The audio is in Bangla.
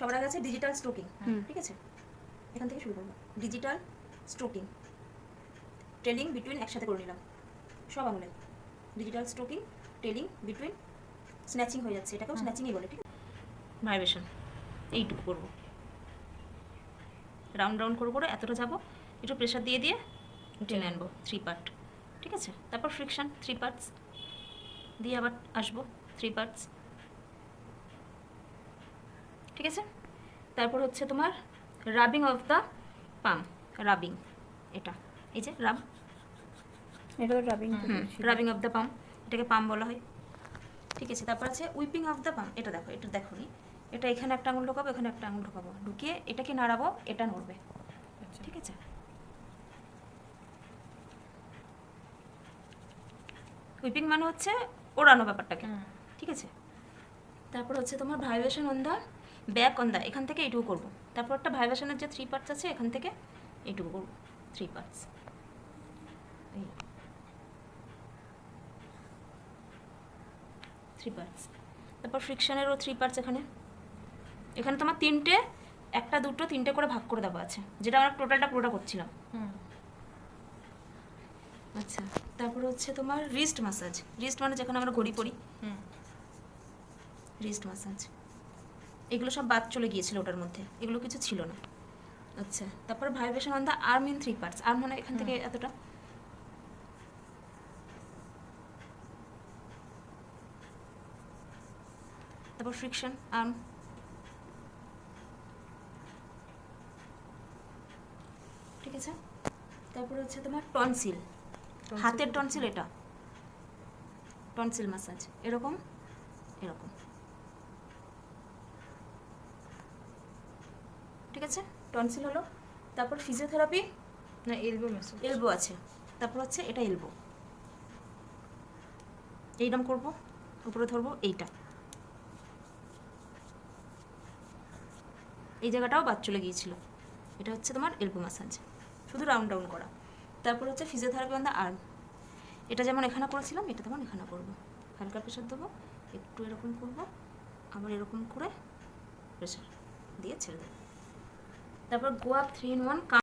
সবার আগে আছে ডিজিটাল স্ট্রোকিং, ঠিক আছে? এখান থেকে শুরু করবো। ডিজিটাল স্ট্রোকিং, টেলিং বিটুইন একসাথে করে নিলাম সব আঙুলে। ডিজিটাল স্ট্রোকিং, টেলিং বিটুইন, স্ন্যাচিং হয়ে যাচ্ছে, এটাকেও স্ন্যাচিংই বলে, ঠিক আছে? ভাইব্রেশন এইটুকু করবো, রাউন্ড রাউন্ড করে করে এতটা যাবো, একটু প্রেশার দিয়ে দিয়ে টেনে আনবো 3 পার্ট, ঠিক আছে? তারপর ফ্রিকশন 3 পার্টস দিয়ে আবার আসবো 3 পার্টস, ঠিক আছে? তারপর হচ্ছে তোমার rubbing of the palm, rubbing, এটা এই যে রাব, এটা তো রাবিং, রাবিং অফ দ্য পাম, এটাকে পাম বলা হয়, ঠিক আছে? তারপর আছে উইপিং অফ দ্য পাম, এটা দেখো, এটা দেখো নি, এটা এখানে একটা আঙুল ঢোকাবো, এখানে একটা আঙুল ঢোকাবো, ঢুকিয়ে এটাকে নাড়াবো, এটা নড়বে, ঠিক আছে? উইপিং মানে হচ্ছে ওড়ানো ব্যাপারটাকে, ঠিক আছে? তারপর হচ্ছে তোমার vibration on the back on the, এখান থেকে এইটুকু করবো। তারপর একটা ভাইব্রেশনের যে 3 পার্টস আছে, এখান থেকে এইটুকু করবো 3 পার্টস, এই 3 পার্টস। তারপর ফ্রিকশনেরও 3 পার্টস, এখানে এখানে তোমার 3টে, 1টা 2টো 3টে করে ভাগ করে দেওয়া আছে, যেটা আমরা টোটালটা পুরোটা করছিলাম। আচ্ছা, তারপর হচ্ছে তোমার রিস্ট ম্যাসাজ, রিস্ট মানে যেখানে আমরা ঘড়ি পরি, রিস্ট ম্যাসাজ, এগুলো সব বাদ চলে গিয়েছিল ওটার মধ্যে, এগুলো কিছু ছিল না। আচ্ছা, তারপর vibration on the arm in 3 parts, arm মানে এখান থেকে এতটা, তারপর ফ্রিকশন আর্ম, ঠিক আছে? তারপর হচ্ছে তোমার টনসিল, হাতের টনসিল, এটা টনসিল ম্যাসাজ, এরকম এরকম, ঠিক আছে? টনসিল হলো। তারপর ফিজিওথেরাপি, না এলবো ম্যাসাজ, এলবো আছে, তারপর হচ্ছে এটা এলবো, এইরকম করব, উপরে ধরবো, এইটা এই জায়গাটাও বাদ চলে গিয়েছিল, এটা হচ্ছে তোমার এলবো ম্যাসাজ, শুধু রাউন্ড ডাউন করা। তারপর হচ্ছে ফিজিওথেরাপি অন দ্য আর্ম, এটা যেমন এখানে করেছিলাম, এটা তেমন এখানে করবো, হালকা প্রেশার দেবো, একটু এরকম করবো, আবার এরকম করে প্রেশার দিয়ে ছেড়ে দেবো। তারপর গো আপ 3 in 1